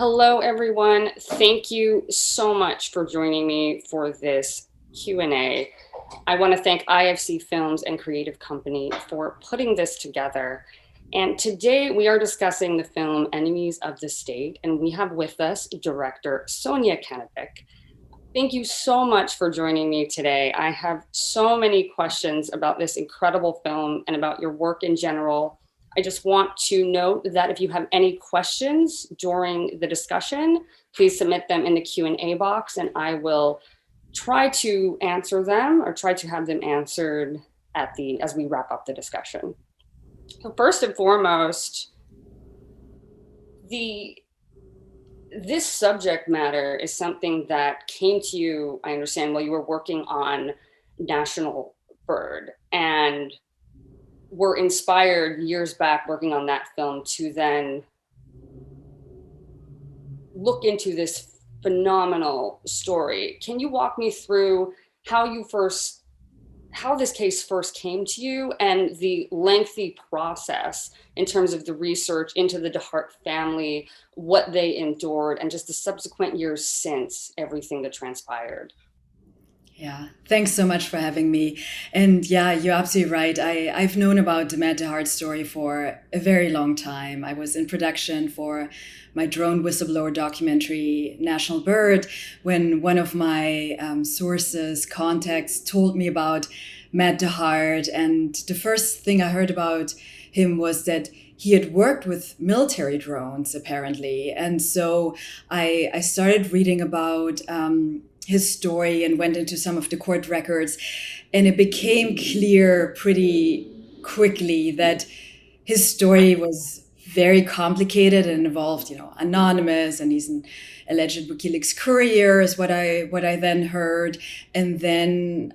Hello, everyone. Thank you so much for joining me for this Q&A. I want to thank IFC Films and Creative Company for putting this together. And today we are discussing the film Enemies of the State, and we have with us director Sonia Kennebeck. Thank you so much for joining me today. I have so many questions about this incredible film and about your work in general. I just want to note that if you have any questions during the discussion, please submit them in the Q&A box and I will try to answer them or try to have them answered as we wrap up the discussion. So first and foremost, this subject matter is something that came to you, I understand, while you were working on National Bird and were inspired years back working on that film to then look into this phenomenal story. Can you walk me through how this case first came to you and the lengthy process in terms of the research into the DeHart family, what they endured, and just the subsequent years since everything that transpired? Yeah, thanks so much for having me. And yeah, you're absolutely right. I've known about the Matt DeHart story for a very long time. I was in production for my drone whistleblower documentary, National Bird, when one of my sources, contacts, told me about Matt DeHart. And the first thing I heard about him was that he had worked with military drones, apparently. And so I started reading about his story and went into some of the court records. And it became clear pretty quickly that his story was very complicated and involved, anonymous, and he's an alleged WikiLeaks courier is what I then heard. And then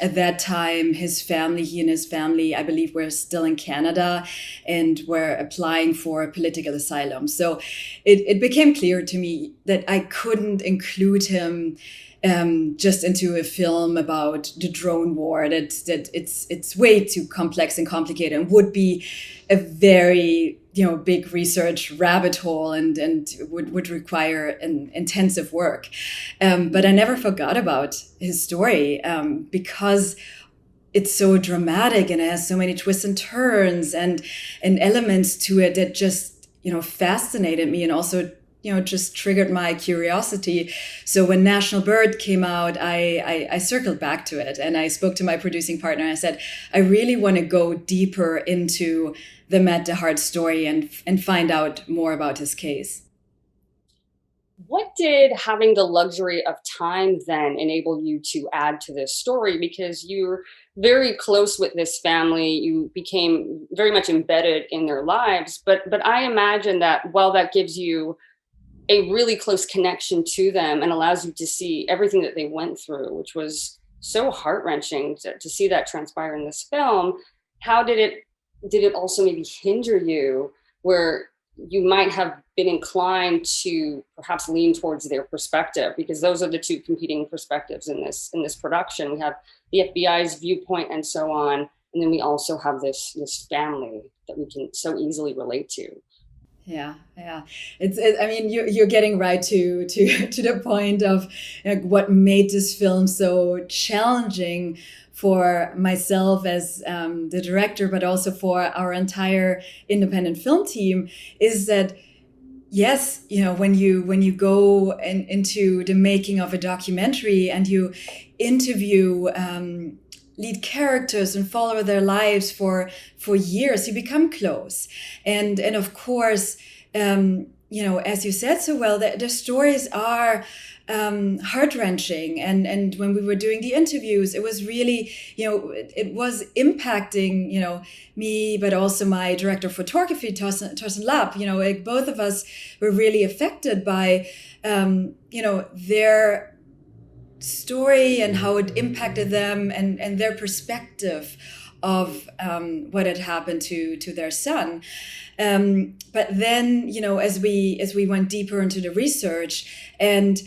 at that time, he and his family, I believe, were still in Canada and were applying for asylum. So it became clear to me that I couldn't include him just into a film about the drone war. That it's way too complex and complicated and would be a very big research rabbit hole and would require an intensive work. But I never forgot about his story because it's so dramatic and it has so many twists and turns and elements to it that just fascinated me and also just triggered my curiosity. So when National Bird came out, I circled back to it and I spoke to my producing partner. And I said, I really want to go deeper into the Matt DeHart story and find out more about his case. What did having the luxury of time then enable you to add to this story? Because you're very close with this family, you became very much embedded in their lives. But I imagine that while that gives you a really close connection to them and allows you to see everything that they went through, which was so heart-wrenching to see that transpire in this film, how did it also maybe hinder you where you might have been inclined to perhaps lean towards their perspective? Because those are the two competing perspectives in this production. We have the FBI's viewpoint and so on, and then we also have this family that we can so easily relate to. Yeah. I mean, you're getting right to the point of what made this film so challenging for myself as the director, but also for our entire independent film team, is that yes, when you go into the making of a documentary and you interview lead characters and follow their lives for years, you become close. And of course, as you said so well, the stories are heart-wrenching. And when we were doing the interviews, it was really, it was impacting, me, but also my director of photography, Torsten Lapp. Like both of us were really affected by, their story and how it impacted them and their perspective of what had happened to their son. But then, as we went deeper into the research and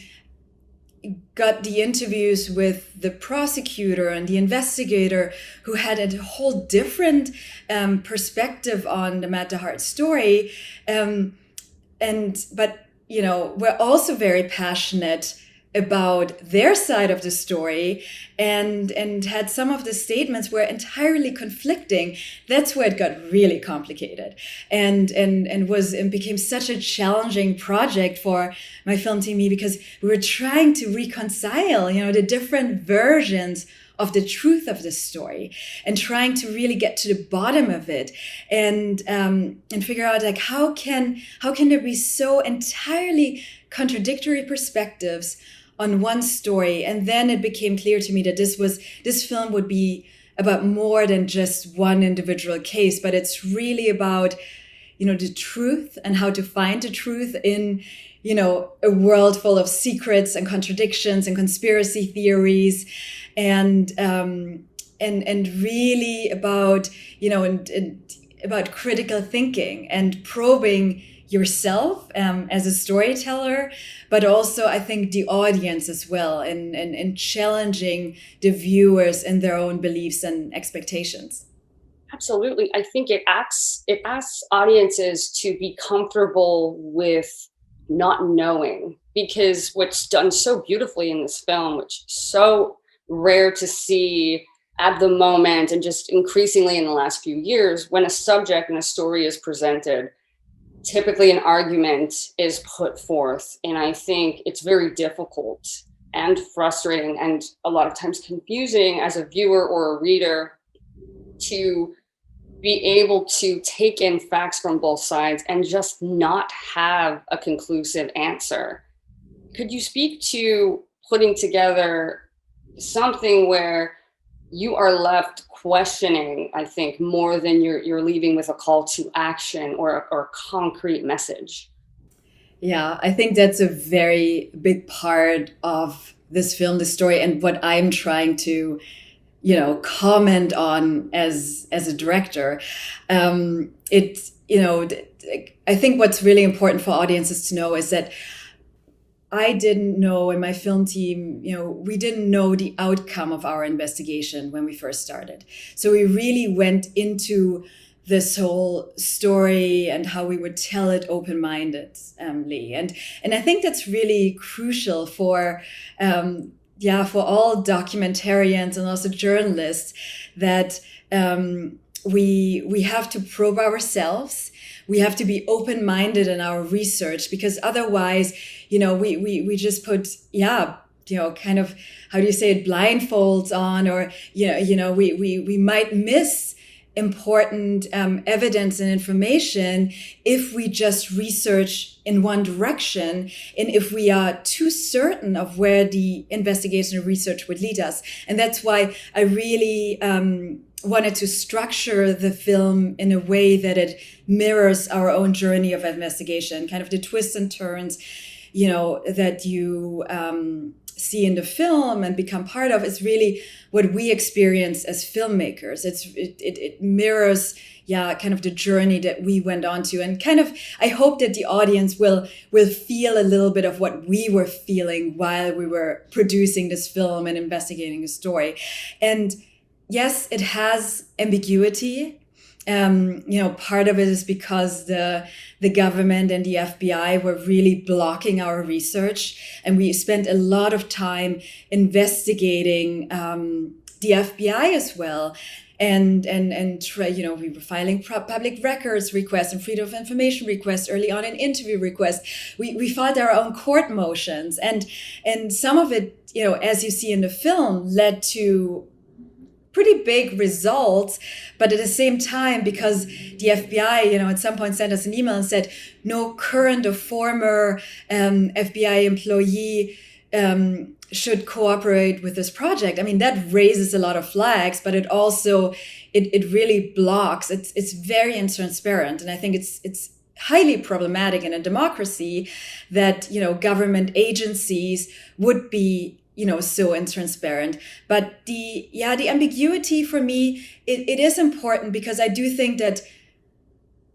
got the interviews with the prosecutor and the investigator who had a whole different perspective on the Matt DeHart story, but were also very passionate about their side of the story, and had some of the statements were entirely conflicting. That's where it got really complicated, and became such a challenging project for my film team, because we were trying to reconcile, the different versions of the truth of the story, and trying to really get to the bottom of it, and figure out, like, how can there be so entirely contradictory perspectives on one story. And then it became clear to me that this film would be about more than just one individual case, but it's really about, the truth and how to find the truth in, a world full of secrets and contradictions and conspiracy theories, and really about, and about critical thinking and probing yourself as a storyteller, but also, I think, the audience as well, and challenging the viewers in their own beliefs and expectations. Absolutely. I think it asks audiences to be comfortable with not knowing, because what's done so beautifully in this film, which is so rare to see at the moment, and just increasingly in the last few years, when a subject and a story is presented, typically an argument is put forth. And I think it's very difficult and frustrating, and a lot of times confusing as a viewer or a reader, to be able to take in facts from both sides and just not have a conclusive answer. Could you speak to putting together something where you are left questioning, I think, more than you're leaving with a call to action, or a concrete message? Yeah, I think that's a very big part of this film, the story, and what I'm trying to, comment on as a director. It's, I think what's really important for audiences to know is that I didn't know, and my film team, we didn't know the outcome of our investigation when we first started. So we really went into this whole story and how we would tell it open-mindedly. And I think that's really crucial for for all documentarians and also journalists, that we have to probe ourselves. We have to be open-minded in our research, because otherwise, we just put, kind of, how do you say it, blindfolds on, or, we might miss important evidence and information if we just research in one direction, and if we are too certain of where the investigation and research would lead us. And that's why I really wanted to structure the film in a way that it mirrors our own journey of investigation, kind of the twists and turns, that you see in the film and become part of, is really what we experience as filmmakers. It mirrors, kind of the journey that we went on to, and kind of, I hope that the audience will feel a little bit of what we were feeling while we were producing this film and investigating a story. And yes, it has ambiguity. Part of it is because the government and the FBI were really blocking our research, and we spent a lot of time investigating the FBI as well. And we were filing public records requests and freedom of information requests early on, and interview requests. We filed our own court motions, and some of it, as you see in the film, led to pretty big results. But at the same time, because the FBI, at some point sent us an email and said, no current or former FBI employee should cooperate with this project. I mean, that raises a lot of flags, but it also, it really blocks. It's very intransparent. And I think it's highly problematic in a democracy that, government agencies would be so intransparent. But the ambiguity for me, it is important, because I do think that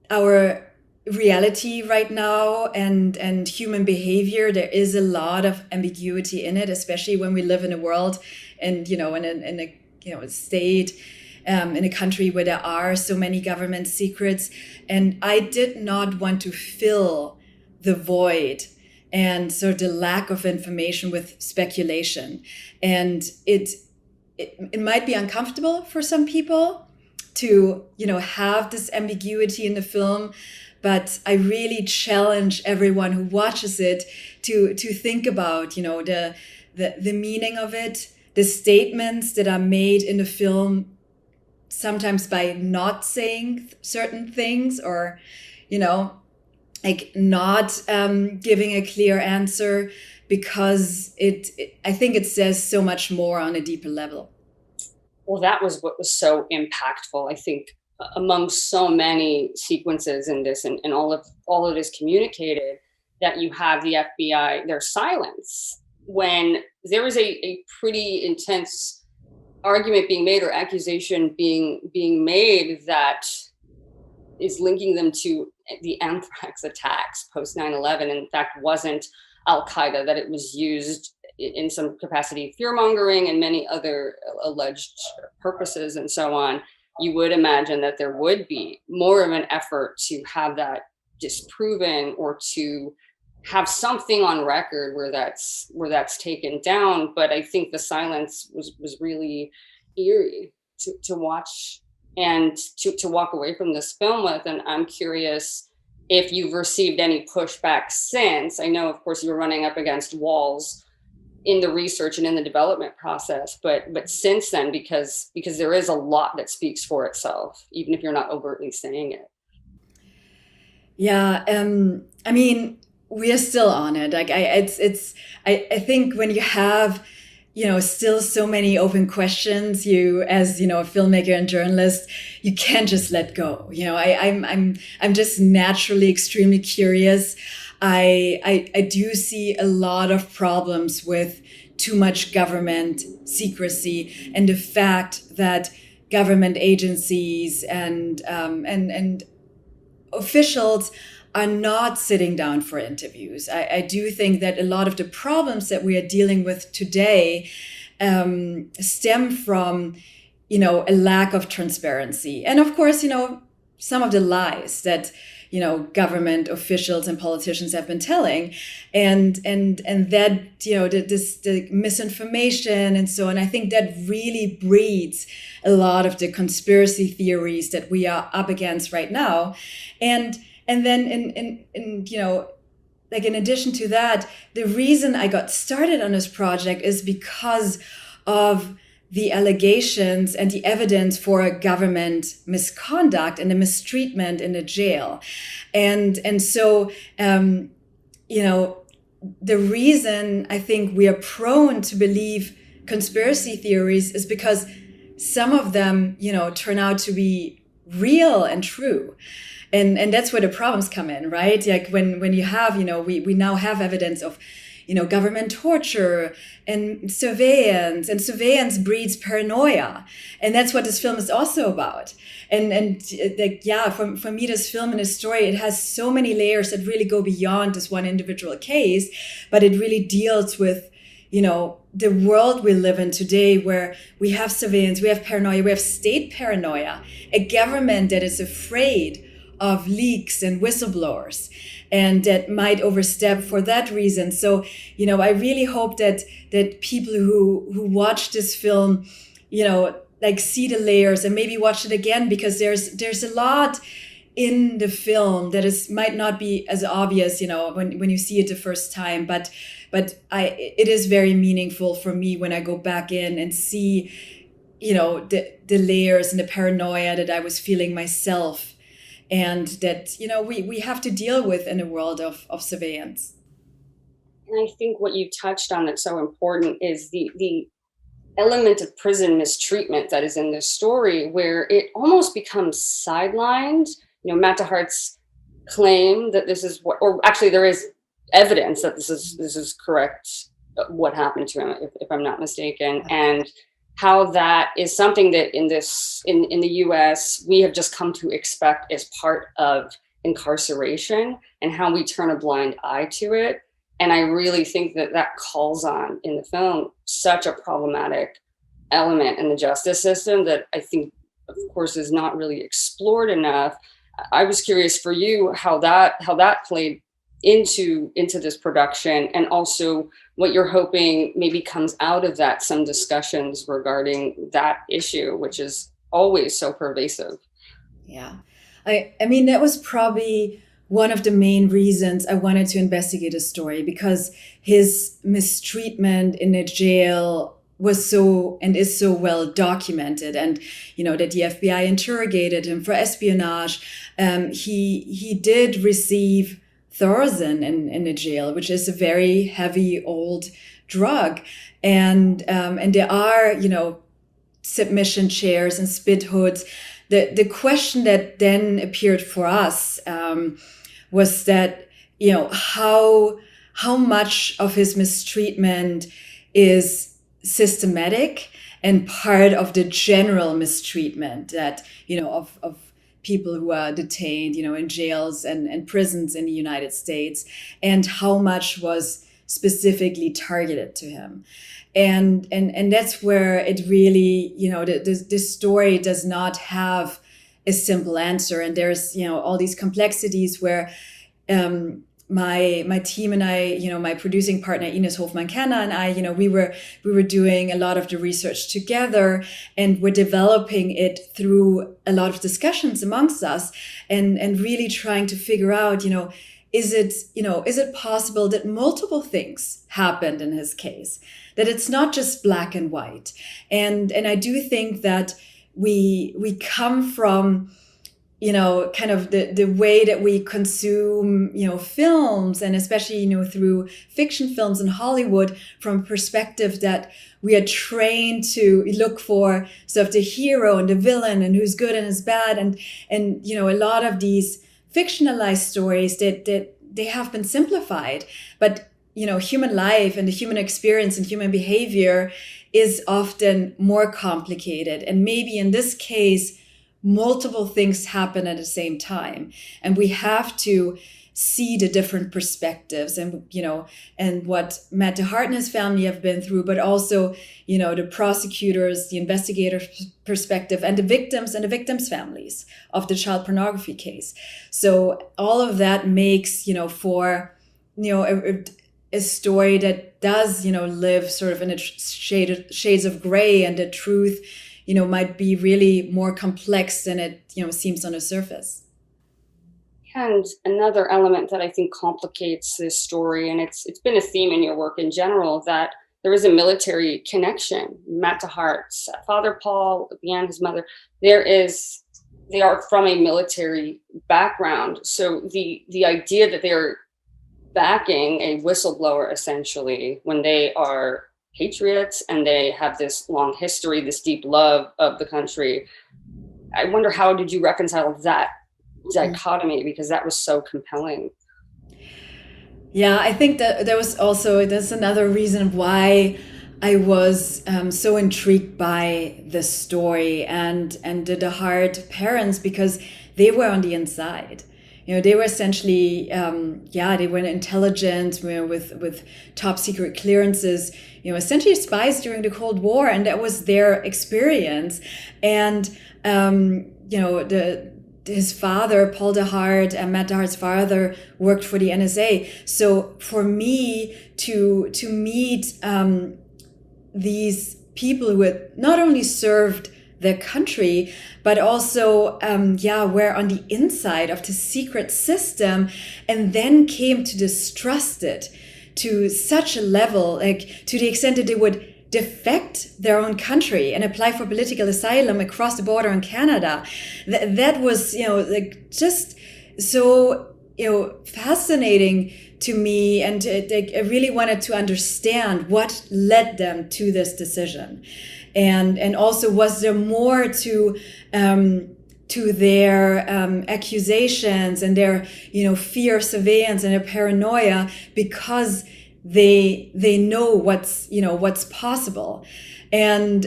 our reality right now and human behavior, there is a lot of ambiguity in it, especially when we live in a world and, in a state, in a country where there are so many government secrets. And I did not want to fill the void and so the lack of information with speculation. And it might be uncomfortable for some people to, have this ambiguity in the film, but I really challenge everyone who watches it to think about, the meaning of it, the statements that are made in the film, sometimes by not saying certain things, or, like not giving a clear answer, because I think it says so much more on a deeper level. Well, that was what was so impactful, I think, among so many sequences in this, and all of this communicated, that you have the FBI, their silence when there is a pretty intense argument being made, or accusation being made, that is linking them to the anthrax attacks post 9/11. In fact, wasn't Al Qaeda, that it was used in some capacity, fear mongering, and many other alleged purposes, and so on. You would imagine that there would be more of an effort to have that disproven, or to have something on record where that's taken down. But I think the silence was really eerie to watch, and to walk away from this film with. And I'm curious if you've received any pushback since. I know, of course, you were running up against walls in the research and in the development process, but since then, because there is a lot that speaks for itself, even if you're not overtly saying it. Yeah, I mean, we are still on it. Like, I think when you have, still so many open questions, you, as, a filmmaker and journalist, you can't just let go. I'm just naturally extremely curious. I do see a lot of problems with too much government secrecy, and the fact that government agencies and officials are not sitting down for interviews. I do think that a lot of the problems that we are dealing with today stem from, a lack of transparency. And of course, some of the lies that, government officials and politicians have been telling, and that, the misinformation and so on. I think that really breeds a lot of the conspiracy theories that we are up against right now. And then like, in addition to that, the reason I got started on this project is because of the allegations and the evidence for government misconduct and the mistreatment in the jail. And so, the reason I think we are prone to believe conspiracy theories is because some of them, turn out to be real and true. And that's where the problems come in, right? Like, when you have, we now have evidence of, government torture and surveillance breeds paranoia. And that's what this film is also about. And like, yeah, for me, this film and this story, it has so many layers that really go beyond this one individual case, but it really deals with, the world we live in today, where we have surveillance, we have paranoia, we have state paranoia, a government that is afraid of leaks and whistleblowers, and that might overstep for that reason. So, I really hope that people who watch this film, like, see the layers and maybe watch it again, because there's a lot in the film that might not be as obvious, when you see it the first time, but it is very meaningful for me when I go back in and see, the layers and the paranoia that I was feeling myself, and that, we have to deal with in a world of surveillance. And I think what you touched on that's so important is the element of prison mistreatment that is in this story, where it almost becomes sidelined. Matt DeHart's claim that this is what, or actually there is evidence that this is correct, what happened to him, if I'm not mistaken, and how that is something that in the US we have just come to expect as part of incarceration, and how we turn a blind eye to it. And I really think that calls on, in the film, such a problematic element in the justice system that I think, of course, is not really explored enough. I was curious for you how that played into this production, and also what you're hoping maybe comes out of that, some discussions regarding that issue, which is always so pervasive. Yeah. I mean, that was probably one of the main reasons I wanted to investigate his story, because his mistreatment in the jail was so and is so well documented, and that the FBI interrogated him for espionage. He did receive Thorazine in the jail, which is a very heavy old drug, and there are submission chairs and spit hoods. The question that then appeared for us was that how much of his mistreatment is systematic and part of the general mistreatment that of people who are detained in jails and prisons in the United States, and how much was specifically targeted to him. And that's where it really, this story does not have a simple answer, and there's all these complexities where my team and I, my producing partner Ines Hofmann-Kenner and I, we were doing a lot of the research together, and we're developing it through a lot of discussions amongst us, and really trying to figure out, is it possible that multiple things happened in his case, that it's not just black and white? And I do think that we come from, kind of the way that we consume, films, and especially, through fiction films in Hollywood, from a perspective that we are trained to look for sort of the hero and the villain, and who's good and who's bad. And a lot of these fictionalized stories that they have been simplified, but human life and the human experience and human behavior is often more complicated, and maybe in this case multiple things happen at the same time, and we have to see the different perspectives, and and what Matt DeHart and his family have been through, but also the prosecutors, the investigators' perspective, and the victims' families of the child pornography case. So all of that makes for a story that does live sort of in a shades of gray, and the truth might be really more complex than it seems on the surface. And another element that I think complicates this story, and it's been a theme in your work in general, that there is a military connection. Matt DeHart's father, Paul, Leanne, his mother, they are from a military background. So the idea that they're backing a whistleblower, essentially, when they are patriots and they have this long history, this deep love of the country, I wonder, how did you reconcile that dichotomy, because that was so compelling? Yeah, I think that there's another reason why I was so intrigued by the story and the DeHart parents, because they were on the inside. They were essentially, they were intelligent, with top secret clearances, essentially spies during the Cold War, and that was their experience. And his father, Paul DeHart, and Matt DeHart's father, worked for the NSA. So for me to meet these people who had not only served their country, but also were on the inside of the secret system, and then came to distrust it to such a level, like to the extent that they would defect their own country and apply for political asylum across the border in Canada. That was, just so, fascinating to me. And I really wanted to understand what led them to this decision. And also, was there more to their accusations and their fear of surveillance and their paranoia, because they know what's possible, and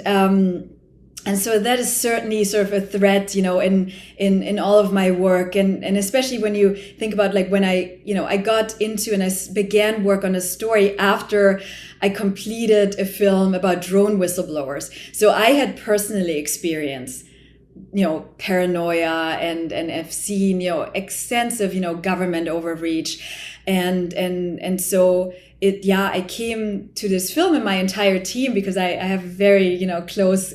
so that is certainly sort of a threat in all of my work, and especially when you think about, like, when I got into and I began work on a story after I completed a film about drone whistleblowers. So I had personally experienced paranoia, and have seen, extensive, government overreach. And so I came to this film, and my entire team, because I have a very, close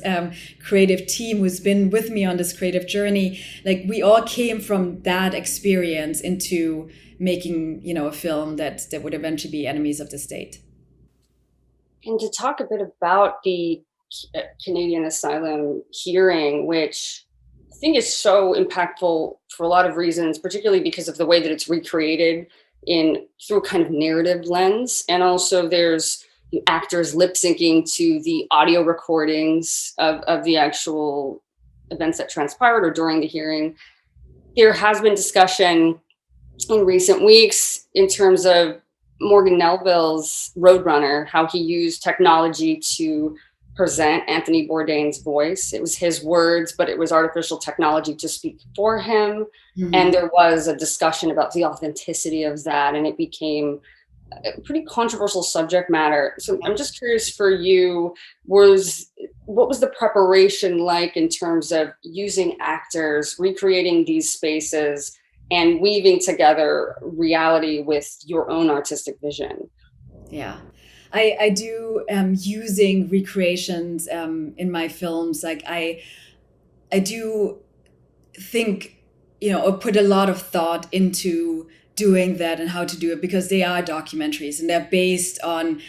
creative team who's been with me on this creative journey. Like, we all came from that experience into making, a film that would eventually be Enemies of the State. And to talk a bit about the Canadian asylum hearing, which I think is so impactful for a lot of reasons, particularly because of the way that it's recreated in through a kind of narrative lens. And also there's actors lip syncing to the audio recordings of the actual events that transpired or during the hearing. There has been discussion in recent weeks in terms of Morgan Nelville's Roadrunner, how he used technology to present Anthony Bourdain's voice. It was his words, but it was artificial technology to speak for him. Mm-hmm. And there was a discussion about the authenticity of that, and it became a pretty controversial subject matter. So I'm just curious for you, what was the preparation like in terms of using actors, recreating these spaces, and weaving together reality with your own artistic vision? Yeah. I do using recreations in my films. Like, I do think, or put a lot of thought into doing that and how to do it, because they are documentaries and they're based on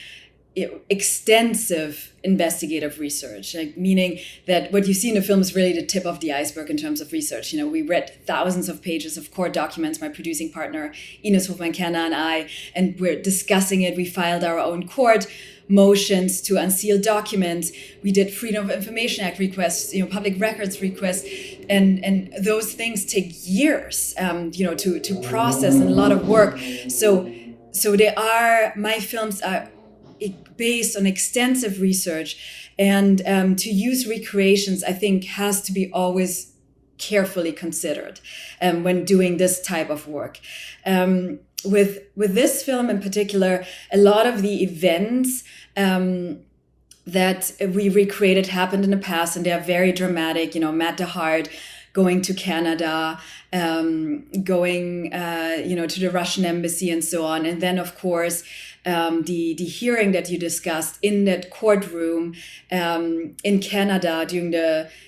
extensive investigative research, like, meaning that what you see in the film is really the tip of the iceberg in terms of research. We read thousands of pages of court documents, my producing partner Ines Hofmann-Kenner and I, and we're discussing it. We filed our own court motions to unseal documents. We did Freedom of Information Act requests, public records requests, and those things take years, to process, and a lot of work. So my films are based on extensive research, and to use recreations, I think, has to be always carefully considered when doing this type of work. With this film in particular, a lot of the events that we recreated happened in the past, and they are very dramatic. Matt DeHart going to Canada, going to the Russian embassy, and so on. And then, of course, the hearing that you discussed in that courtroom in Canada during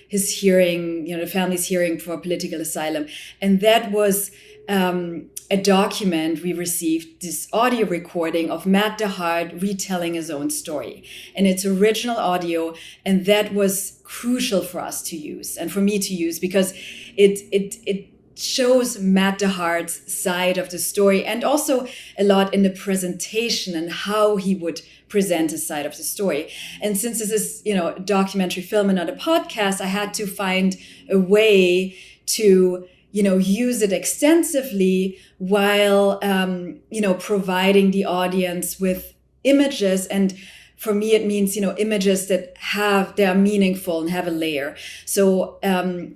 his hearing, the family's hearing for political asylum. And that was a document we received, this audio recording of Matt DeHart retelling his own story. And it's original audio, and that was crucial for us to use, and for me to use, because it shows Matt DeHart's side of the story, and also a lot in the presentation and how he would present his side of the story. And since this is, a documentary film and not a podcast, I had to find a way to, use it extensively while, providing the audience with images. And for me, it means, images that are meaningful and have a layer. So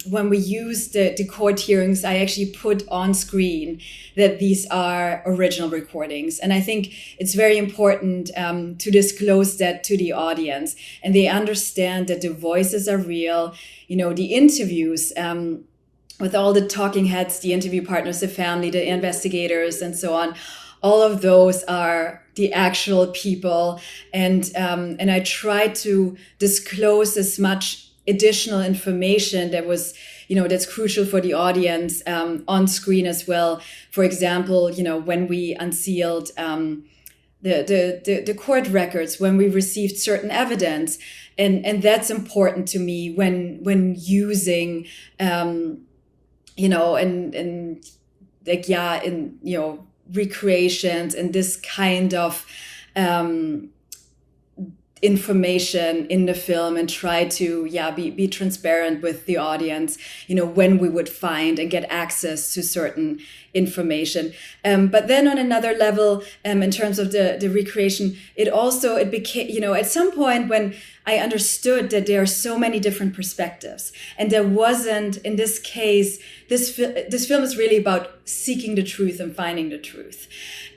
when we use the court hearings, I actually put on screen that these are original recordings. And I think it's very important to disclose that to the audience, and they understand that the voices are real. The interviews with all the talking heads, the interview partners, the family, the investigators, and so on, all of those are the actual people. And I try to disclose as much additional information that was, that's crucial for the audience on screen as well. For example, when we unsealed the court records, when we received certain evidence, and that's important to me when using, recreations and this kind of information in the film, and try to be transparent with the audience, when we would find and get access to certain information. But then on another level, in terms of the recreation, it became, at some point when I understood that there are so many different perspectives, and there wasn't, in this case, this film is really about seeking the truth and finding the truth.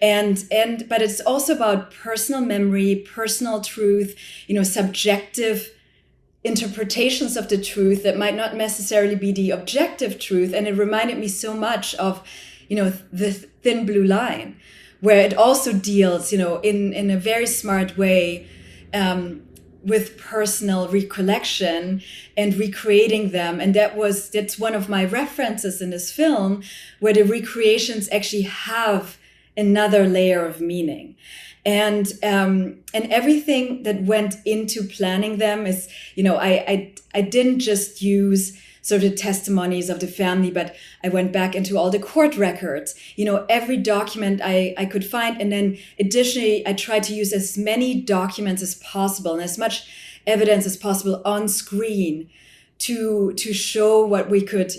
But it's also about personal memory, personal truth, subjective interpretations of the truth that might not necessarily be the objective truth. And it reminded me so much of, the Thin Blue Line, where it also deals, in a very smart way, with personal recollection and recreating them. And that's one of my references in this film, where the recreations actually have another layer of meaning. And everything that went into planning them is, I didn't just use sort of testimonies of the family, but I went back into all the court records, every document I could find. And then additionally, I tried to use as many documents as possible and as much evidence as possible on screen to show what we could,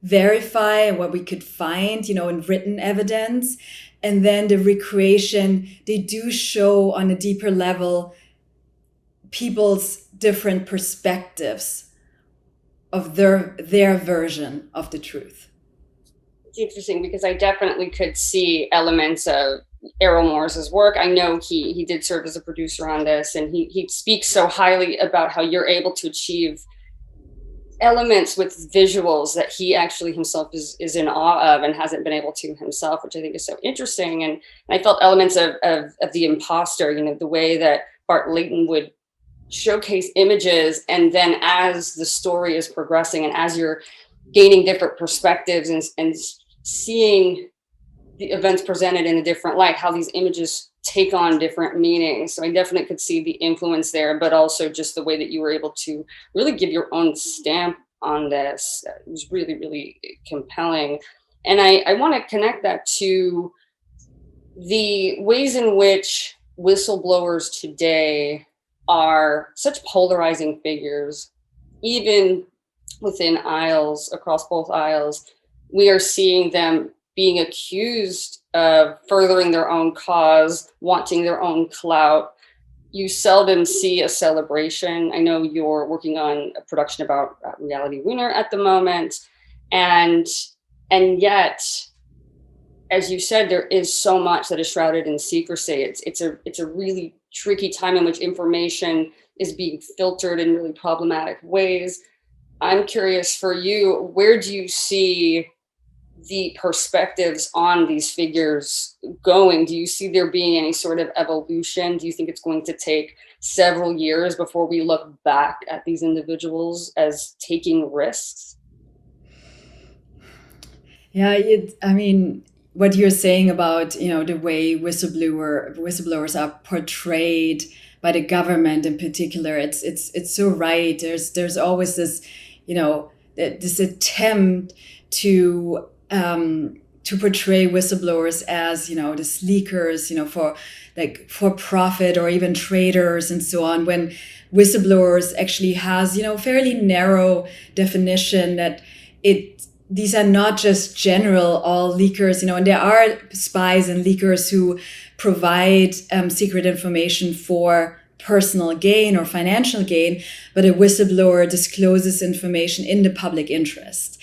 verify and what we could find, in written evidence. And then the recreation, they do show on a deeper level people's different perspectives of their version of the truth. It's interesting because I definitely could see elements of Errol Morris's work. I know he did serve as a producer on this, and he speaks so highly about how you're able to achieve elements with visuals that he actually himself is in awe of and hasn't been able to himself, which I think is so interesting. And I felt elements of the imposter, the way that Bart Layton would showcase images, and then as the story is progressing and as you're gaining different perspectives and seeing the events presented in a different light, how these images take on different meanings. So I definitely could see the influence there, but also just the way that you were able to really give your own stamp on this. It was really, really compelling. And I want to connect that to the ways in which whistleblowers today are such polarizing figures, even within aisles, across both aisles. We are seeing them being accused of furthering their own cause, wanting their own clout. You seldom see a celebration. I know you're working on a production about Reality Winner at the moment, and yet, as you said, there is so much that is shrouded in secrecy. It's a really tricky time in which information is being filtered in really problematic ways. I'm curious for you, where do you see the perspectives on these figures going? Do you see there being any sort of evolution? Do you think it's going to take several years before we look back at these individuals as taking risks? Yeah, what you're saying about, the way whistleblowers are portrayed by the government in particular, it's so right. There's always this, this attempt to portray whistleblowers as, the leakers, for profit or even traders and so on, when whistleblowers actually has, fairly narrow definition that these are not just general all leakers, and there are spies and leakers who provide secret information for personal gain or financial gain, but a whistleblower discloses information in the public interest.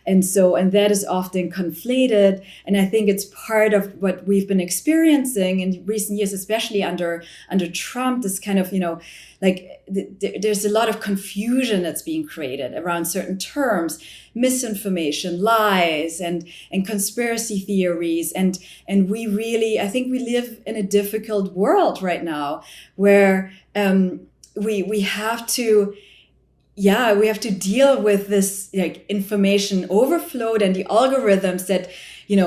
And that is often conflated. And I think it's part of what we've been experiencing in recent years, especially under Trump, this kind of, there's a lot of confusion that's being created around certain terms, misinformation, lies, and conspiracy theories. And we really, I think we live in a difficult world right now where we have to deal with this information overflow and the algorithms that,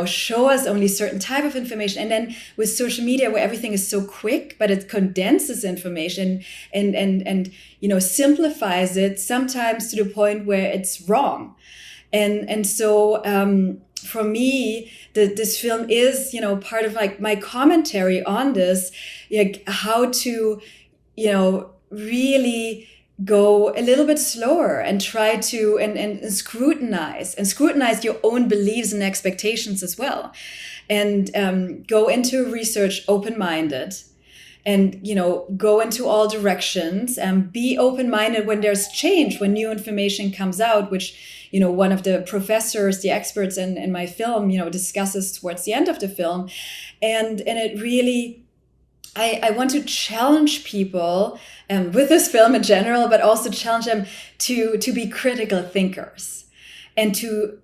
show us only certain type of information. And then with social media where everything is so quick, but it condenses information and simplifies it sometimes to the point where it's wrong. And so for me, this film is, part of my commentary on this, how to, really go a little bit slower and try to and scrutinize your own beliefs and expectations as well, and go into research open-minded, and go into all directions, and be open-minded when there's change, when new information comes out, which one of the professors, the experts in my film discusses towards the end of the film, and it really I want to challenge people with this film in general, but also challenge them to be critical thinkers and to,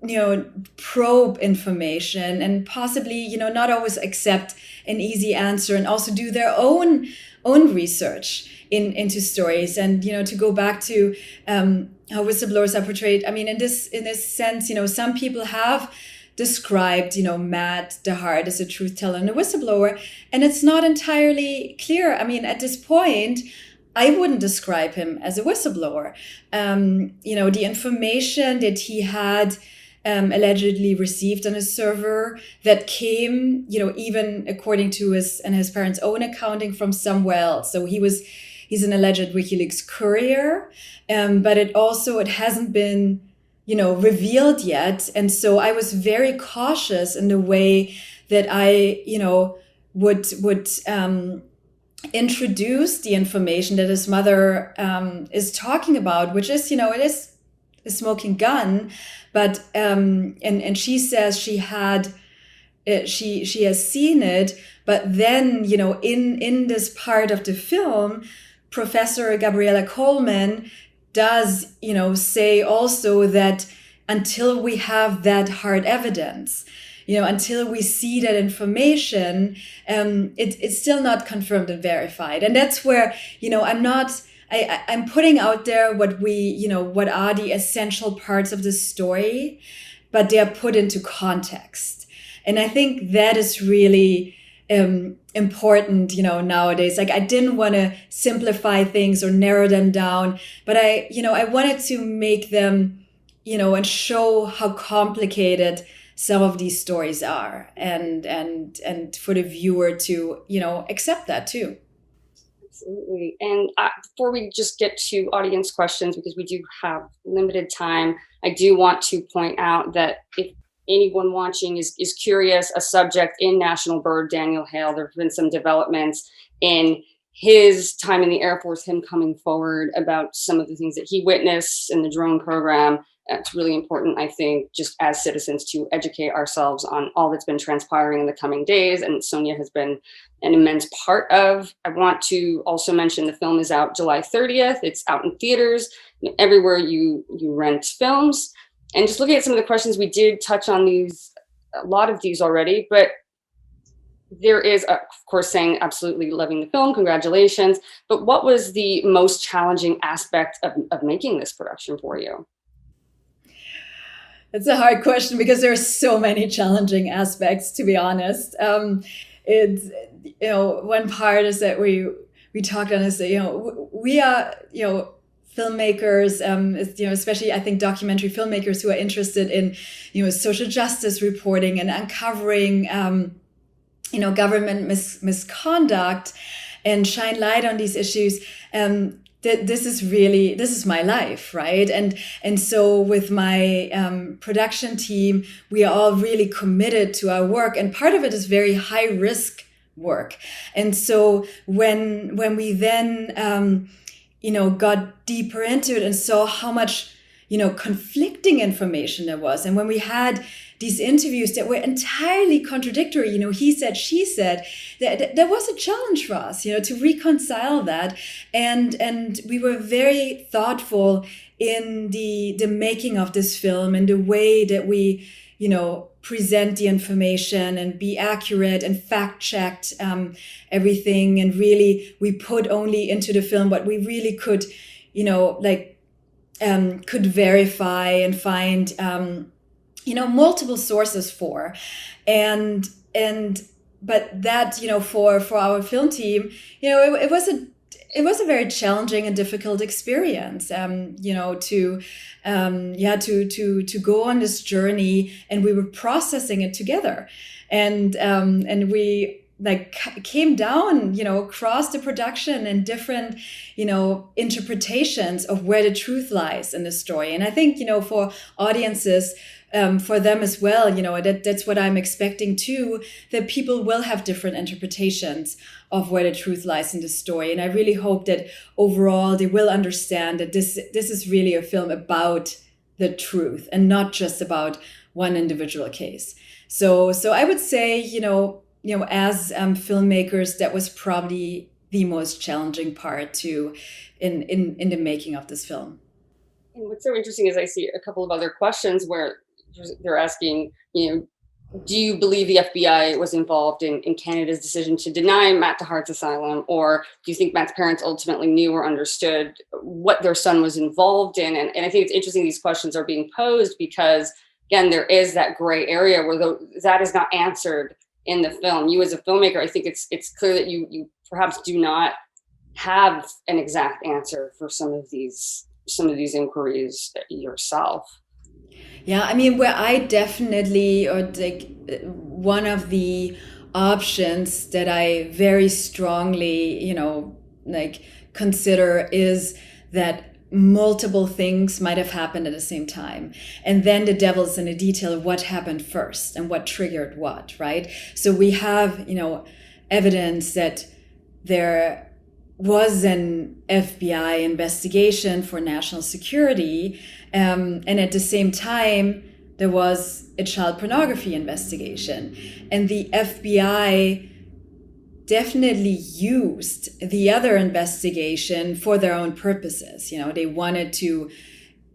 probe information and possibly, not always accept an easy answer, and also do their own research into stories. And, to go back to how whistleblowers are portrayed. I mean, in this sense, some people have described, Matt DeHart as a truth teller and a whistleblower, and it's not entirely clear. I mean, at this point, I wouldn't describe him as a whistleblower. The information that he had allegedly received on his server that came, even according to his and his parents' own accounting, from somewhere else. So he's an alleged WikiLeaks courier, but it hasn't been revealed yet. And so I was very cautious in the way that I, would introduce the information that his mother is talking about, which is, it is a smoking gun. But and she says she had she has seen it, but then in this part of the film, Professor Gabriella Coleman does say also that until we have that hard evidence, until we see that information, it's still not confirmed and verified. And that's where I'm putting out there what what are the essential parts of the story, but they are put into context. And I think that is really important, nowadays. Like, I didn't want to simplify things or narrow them down, but I wanted to make them, and show how complicated some of these stories are, and for the viewer to, accept that too. Absolutely. And before we just get to audience questions, because we do have limited time, I do want to point out that if anyone watching is curious, a subject in National Bird, Daniel Hale, there have been some developments in his time in the Air Force, him coming forward about some of the things that he witnessed in the drone program. It's really important, I think, just as citizens, to educate ourselves on all that's been transpiring in the coming days. And Sonia has been an immense part of. I want to also mention the film is out July 30th. It's out in theaters, everywhere you rent films. And just looking at some of the questions, we did touch on a lot of these already, but there is, of course, saying absolutely loving the film, congratulations. But what was the most challenging aspect of making this production for you? It's a hard question because there are so many challenging aspects, to be honest. It's, one part is that we talked on is that, we are, filmmakers, especially I think documentary filmmakers who are interested in, social justice reporting and uncovering, government misconduct and shine light on these issues. This is my life, right? And so with my production team, we are all really committed to our work, and part of it is very high risk work. And so when we then got deeper into it and saw how much conflicting information there was, and when we had these interviews that were entirely contradictory, he said, she said, that was a challenge for us, to reconcile that. And we were very thoughtful in the making of this film and the way that we, present the information and be accurate and fact checked everything. And really, we put only into the film what we really could, could verify and find, multiple sources for. And but that, for our film team, it was a very challenging and difficult experience, to go on this journey, and we were processing it together. And we came down, across the production and different, interpretations of where the truth lies in the story. And I think, for audiences, for them as well, that's what I'm expecting too, that people will have different interpretations of where the truth lies in the story. And I really hope that overall they will understand that this is really a film about the truth and not just about one individual case. So I would say, as filmmakers, that was probably the most challenging part too in the making of this film. And what's so interesting is I see a couple of other questions where they're asking, do you believe the FBI was involved in Canada's decision to deny Matt DeHart's asylum? Or do you think Matt's parents ultimately knew or understood what their son was involved in? And I think it's interesting these questions are being posed because, again, there is that gray area where that is not answered in the film. You as a filmmaker, I think it's clear that you perhaps do not have an exact answer for some of these inquiries yourself. Yeah, I mean, where I definitely, or like one of the options that I very strongly, like consider is that multiple things might have happened at the same time. And then the devil's in the detail of what happened first and what triggered what, right? So we have, evidence that there was an FBI investigation for national security. And at the same time, there was a child pornography investigation. And the FBI definitely used the other investigation for their own purposes. They wanted to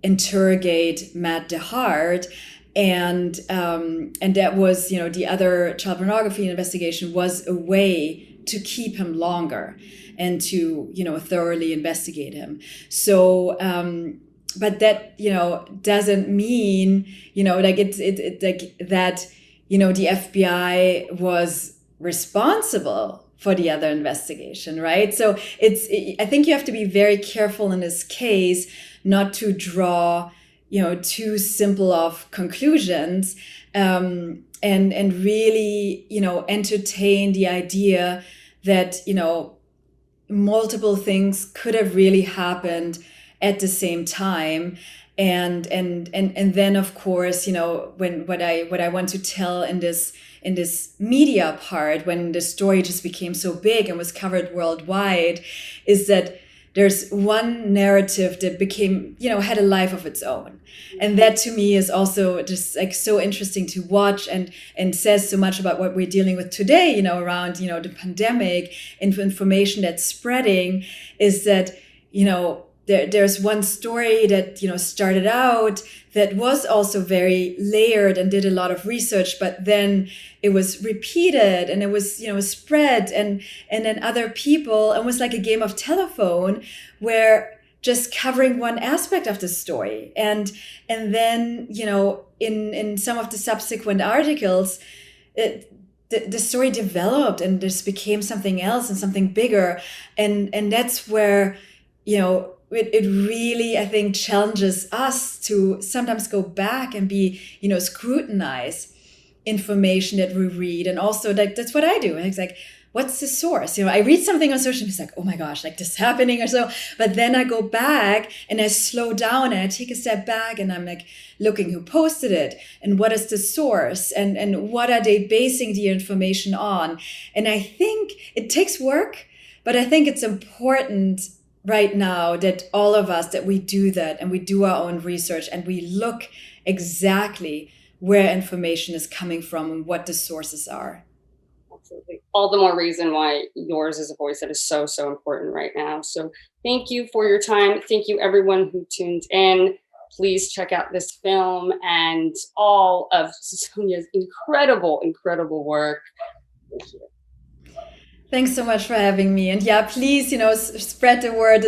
interrogate Matt DeHart, and that was, the other child pornography investigation was a way to keep him longer and to, thoroughly investigate him. So, but that, doesn't mean, like it like that, the FBI was responsible for the other investigation, right? So I think you have to be very careful in this case not to draw, too simple of conclusions, and really, entertain the idea that, multiple things could have really happened at the same time. And then of course, when what I want to tell in this media part, when the story just became so big and was covered worldwide, is that there's one narrative that became, had a life of its own. And that to me is also just like so interesting to watch, and says so much about what we're dealing with today, around, the pandemic, information that's spreading, is that, there's one story that, started out that was also very layered and did a lot of research, but then it was repeated and it was, spread, and then other people, it was like a game of telephone where just covering one aspect of the story. And then, in some of the subsequent articles, the story developed and this became something else and something bigger. And that's where, it really, I think, challenges us to sometimes go back and be, scrutinize information that we read. And also that's what I do. It's like, what's the source? I read something on social media, it's like, oh my gosh, like this happening or so. But then I go back and I slow down and I take a step back and I'm like looking who posted it and what is the source and what are they basing the information on. And I think it takes work, but I think it's important right now that all of us, that we do that and we do our own research and we look exactly where information is coming from and what the sources are. Absolutely. All the more reason why yours is a voice that is so, so important right now. So thank you for your time. Thank you, everyone who tuned in. Please check out this film and all of Sonia's incredible, incredible work. Thank you. Thanks so much for having me. And yeah, please, spread the word.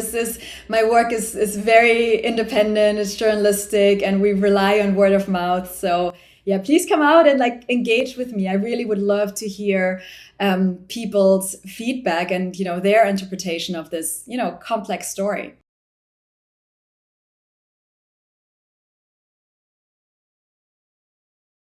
My work is very independent, it's journalistic, and we rely on word of mouth. So yeah, please come out and like engage with me. I really would love to hear people's feedback and, their interpretation of this, complex story.